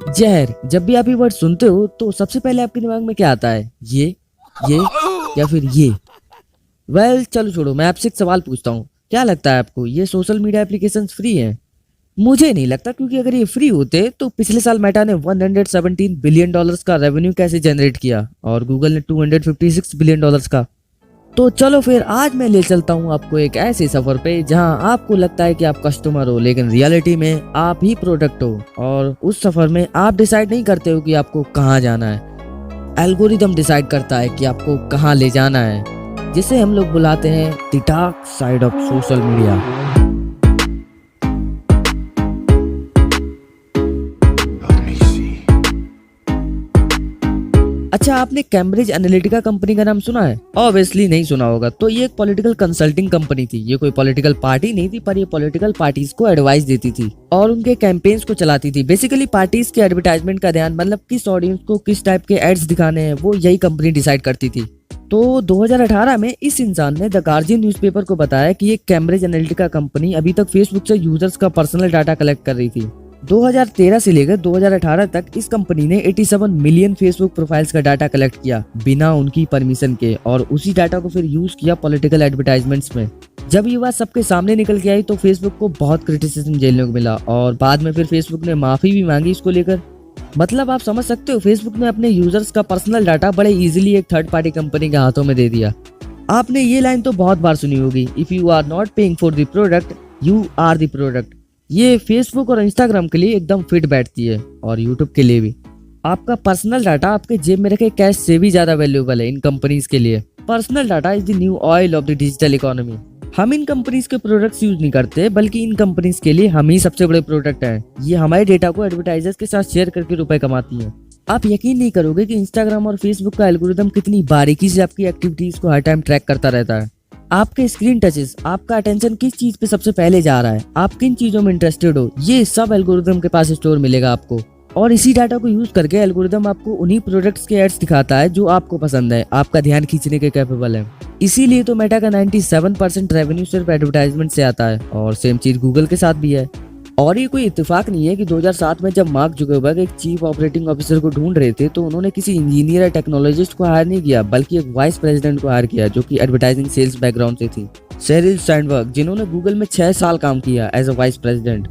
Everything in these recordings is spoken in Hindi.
जहर, जब भी आप ये वर्ड सुनते हो तो सबसे पहले आपके दिमाग में क्या आता है? ये या फिर ये? चलो छोड़ो, मैं आपसे एक सवाल पूछता हूँ। क्या लगता है आपको, ये सोशल मीडिया एप्लीकेशन फ्री हैं? मुझे नहीं लगता, क्योंकि अगर ये फ्री होते तो पिछले साल मेटा ने 117 बिलियन डॉलर्स का रेवेन्यू कैसे जनरेट किया और गूगल ने 256 बिलियन डॉलर्स का। तो चलो फिर आज मैं ले चलता हूँ आपको एक ऐसे सफर पे जहाँ आपको लगता है कि आप कस्टमर हो, लेकिन रियलिटी में आप ही प्रोडक्ट हो। और उस सफर में आप डिसाइड नहीं करते हो कि आपको कहाँ जाना है, एल्गोरिदम डिसाइड करता है कि आपको कहाँ ले जाना है, जिसे हम लोग बुलाते हैं the dark side of social media. अच्छा, आपने कैम्ब्रिज एनालिटिका कंपनी का नाम सुना है? ऑब्वियसली नहीं सुना होगा। तो ये एक पॉलिटिकल कंसल्टिंग कंपनी थी। ये कोई पॉलिटिकल पार्टी नहीं थी, पर ये पॉलिटिकल पार्टीज को एडवाइस देती थी और उनके कैंपेन्स को चलाती थी। बेसिकली पार्टीज के एडवर्टाइजमेंट का ध्यान, मतलब किस ऑडियंस को किस टाइप के एड्स दिखाने हैं, वो यही कंपनी डिसाइड करती थी। तो 2018 में इस इंसान ने द गार्जियन न्यूज़पेपर को बताया कि ये कैम्ब्रिज एनालिटिका कंपनी अभी तक फेसबुक से यूजर्स का पर्सनल डाटा कलेक्ट कर रही थी। 2013 से लेकर 2018 तक इस कंपनी ने 87 मिलियन फेसबुक प्रोफाइल्स का डाटा कलेक्ट किया बिना उनकी परमिशन के, और उसी डाटा को फिर यूज किया पॉलिटिकल एडवर्टाइजमेंट्स में। जब ये बात सबके सामने निकल के आई तो फेसबुक को बहुत क्रिटिसिज्म झेलने को मिला और बाद में फिर फेसबुक ने माफी भी मांगी इसको लेकर। मतलब आप समझ सकते हो, फेसबुक ने अपने यूजर्स का पर्सनल डाटा बड़े इजीली एक थर्ड पार्टी कंपनी के हाथों में दे दिया। आपने ये लाइन तो बहुत बार सुनी होगी, if you are not paying for the product you are the product. ये फेसबुक और इंस्टाग्राम के लिए एकदम फिट बैठती है, और यूट्यूब के लिए भी। आपका पर्सनल डाटा आपके जेब में रखे कैश से भी ज्यादा वैल्यूएबल है इन कंपनीज के लिए। Personal data is the new oil of the digital economy. हम इन कंपनीज के प्रोडक्ट्स यूज नहीं करते, बल्कि इन कंपनीज के लिए हम ही सबसे बड़े प्रोडक्ट हैं। ये हमारे डेटा को एडवर्टाइजर्स के साथ शेयर करके रुपए कमाती हैं। आप यकीन नहीं करोगे कि इंस्टाग्राम और फेसबुक का एल्गोरिदम कितनी बारीकी से आपकी एक्टिविटीज को हर टाइम ट्रैक करता रहता है। आपके स्क्रीन टचेस, आपका अटेंशन किस चीज पे सबसे पहले जा रहा है, आप किन चीजों में इंटरेस्टेड हो, ये सब एल्गोरिदम के पास स्टोर मिलेगा आपको। और इसी डाटा को यूज करके एल्गोरिदम आपको उन्हीं प्रोडक्ट्स के एड्स दिखाता है जो आपको पसंद है, आपका ध्यान खींचने के कैपेबल है। इसीलिए तो मेटा का 97% रेवेन्यू सिर्फ एडवर्टाइजमेंट से आता है, और सेम चीज गूगल के साथ भी है। और ये कोई इत्तेफाक नहीं है कि 2007 में जब मार्क जुकरबर्ग एक चीफ ऑपरेटिंग ऑफिसर को ढूंढ रहे थे तो उन्होंने किसी इंजीनियर या टेक्नोलॉजिस्ट को हायर नहीं किया, बल्कि एक वाइस प्रेसिडेंट को हायर किया जो कि एडवर्टाइजिंग सेल्स बैकग्राउंड से थी, शेरिल सैंडबर्ग, जिन्होंने गूगल में 6 साल काम किया एज अ वाइस प्रेसिडेंट।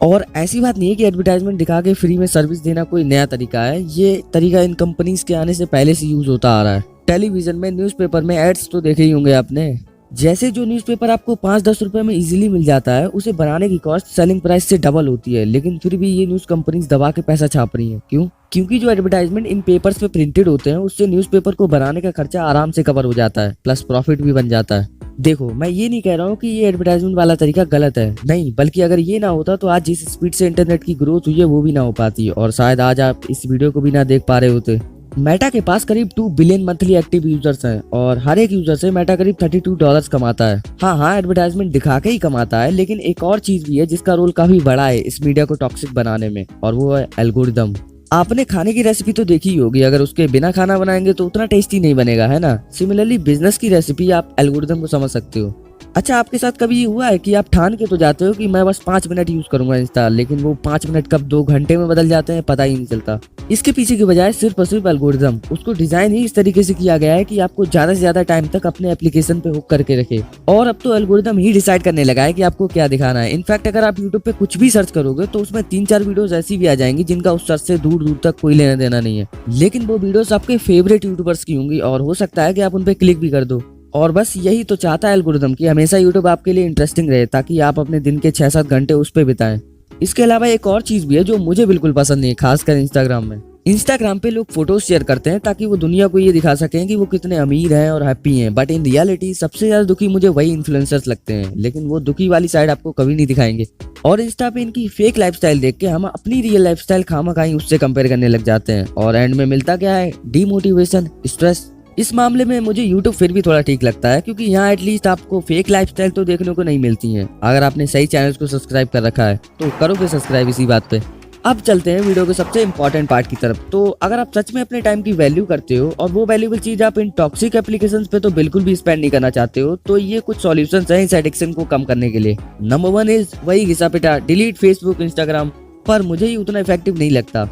और ऐसी बात नहीं है कि एडवर्टाइजमेंट दिखा के फ्री में सर्विस देना कोई नया तरीका है। ये तरीका इन कंपनीज के आने से पहले से यूज होता आ रहा है। टेलीविजन में, न्यूज़पेपर में एड्स तो देखे ही होंगे आपने। जैसे जो न्यूज़पेपर आपको 5-10 रुपए में इजीली मिल जाता है, उसे बनाने की कॉस्ट सेलिंग प्राइस से डबल होती है, लेकिन फिर भी ये न्यूज कंपनीज दबा के पैसा छाप रही हैं। क्यों? क्योंकि जो एडवर्टाइजमेंट इन पेपर्स पे प्रिंटेड होते हैं उससे न्यूज़पेपर को बनाने का खर्चा आराम से कवर हो जाता है, प्लस प्रॉफिट भी बन जाता है। देखो, मैं ये नहीं कह रहा हूँ कि ये एडवर्टाइजमेंट वाला तरीका गलत है, नहीं, बल्कि अगर ये ना होता तो आज जिस स्पीड से इंटरनेट की ग्रोथ हुई है वो भी ना हो पाती, और शायद आज आप इस वीडियो को भी ना देख पा रहे होते। मेटा के पास करीब 2 बिलियन मंथली एक्टिव यूजर्स हैं, और हर एक यूजर से मेटा करीब $32 कमाता है। हाँ, एडवर्टाइजमेंट दिखा के ही कमाता है, लेकिन एक और चीज भी है जिसका रोल काफी बड़ा है इस मीडिया को टॉक्सिक बनाने में, और वो है एल्गोरिदम। आपने खाने की रेसिपी तो देखी ही होगी, अगर उसके बिना खाना बनाएंगे तो उतना टेस्टी नहीं बनेगा, है ना। सिमिलरली बिजनेस की रेसिपी आप एल्गोरिदम को समझ सकते हो। अच्छा, आपके साथ कभी ये हुआ है कि आप ठान के तो जाते हो कि मैं बस 5 मिनट यूज करूंगा इंस्टा, लेकिन वो 5 मिनट कब 2 घंटे में बदल जाते हैं पता ही नहीं चलता। इसके पीछे की बजाय सिर्फ और सिर्फ एल्गोरिदम, उसको डिजाइन ही इस तरीके से किया गया है कि आपको ज्यादा से ज्यादा टाइम तक अपने एप्लीकेशन पे हुक करके रखे। और अब तो एल्गोरिदम ही डिसाइड करने लगा है कि आपको क्या दिखाना है। इनफैक्ट अगर आप यूट्यूब पे कुछ भी सर्च करोगे तो उसमें 3-4 वीडियोस ऐसी भी आ जाएंगी जिनका उस सर्च से दूर दूर तक कोई लेना देना नहीं है, लेकिन वो वीडियोस आपके फेवरेट यूट्यूबर्स की होंगी, और हो सकता है कि आप उन पे क्लिक भी कर दो। और बस यही तो चाहता है एल्गोरिदम कि हमेशा यूट्यूब आपके लिए इंटरेस्टिंग रहे, ताकि आप अपने दिन के 6-7 घंटे उस पे बिताएं। इसके अलावा एक और चीज भी है जो मुझे बिल्कुल पसंद नहीं है, खासकर इंस्टाग्राम में। इंस्टाग्राम पे लोग फोटोज शेयर करते हैं ताकि वो दुनिया को ये दिखा सकें कि वो कितने अमीर हैं और हैप्पी हैं, बट इन रियलिटी सबसे ज्यादा दुखी मुझे वही इन्फ्लुएंसर्स लगते हैं, लेकिन वो दुखी वाली साइड आपको कभी नहीं दिखाएंगे। और इंस्टा पे इनकी फेक लाइफस्टाइल देख के हम अपनी रियल लाइफस्टाइल खामखाई उससे कंपेयर करने लग जाते हैं, और एंड में मिलता क्या है? Demotivation, stress. इस मामले में मुझे YouTube फिर भी थोड़ा ठीक लगता है, क्योंकि यहाँ एटलीस्ट आपको फेक लाइफस्टाइल तो देखने को नहीं मिलती है। अगर आपने सही चैनल्स को सब्सक्राइब कर रखा है तो करोगे सब्सक्राइब इसी बात पे। अब चलते हैं वीडियो के सबसे इंपॉर्टेंट पार्ट की तरफ। तो अगर आप सच में अपने टाइम की वैल्यू करते हो और वो वैल्यूएबल चीज आप इन टॉक्सिक एप्लीकेशंस पे तो बिल्कुल भी स्पेंड नहीं करना चाहते हो, तो ये कुछ सॉल्यूशंस हैं इस एडिक्शन को कम करने के लिए। नंबर 1 इज वही घिसा पिटा, डिलीट फेसबुक, इंस्टाग्राम। पर मुझे ये उतना इफेक्टिव नहीं लगता।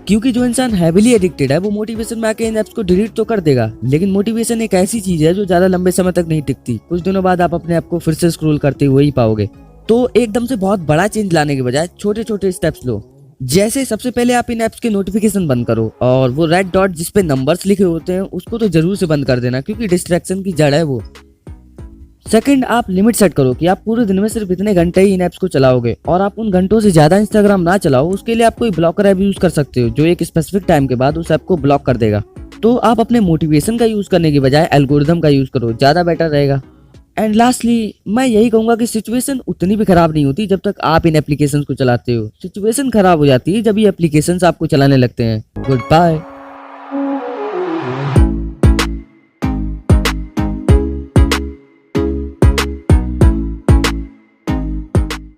क्योंकि जो इंसान हैविली एडिक्टेड है वो मोटिवेशन में आके इन एप्स को डिलीट तो कर देगा, लेकिन मोटिवेशन एक ऐसी चीज है जो ज्यादा लंबे समय तक नहीं टिकती। कुछ दिनों बाद आप अपने आप को फिर से स्क्रॉल करते हुए ही पाओगे। तो एकदम से बहुत बड़ा चेंज लाने के बजाय छोटे छोटे स्टेप्स लो। जैसे सबसे पहले आप इन एप्स के नोटिफिकेशन बंद करो, और वो रेड डॉट जिसपे नंबर्स लिखे होते हैं उसको तो जरूर से बंद कर देना, क्योंकि डिस्ट्रैक्शन की जड़ है वो। सेकंड, आप लिमिट सेट करो कि आप पूरे दिन में सिर्फ इतने घंटे ही इन एप्स को चलाओगे, और आप उन घंटों से ज्यादा इंस्टाग्राम ना चलाओ। उसके लिए आप कोई ब्लॉकर ऐप यूज कर सकते हो जो एक स्पेसिफिक टाइम के बाद उस ऐप को ब्लॉक कर देगा। तो आप अपने मोटिवेशन का यूज करने की बजाय एल्गोरिदम का यूज करो, ज्यादा बेटर रहेगा। एंड लास्टली मैं यही कहूंगा कि सिचुएशन उतनी भी खराब नहीं होती जब तक आप इन एप्लीकेशंस को चलाते हो। सिचुएशन खराब हो जाती है जब ये एप्लीकेशंस आपको चलाने लगते हैं। Good bye.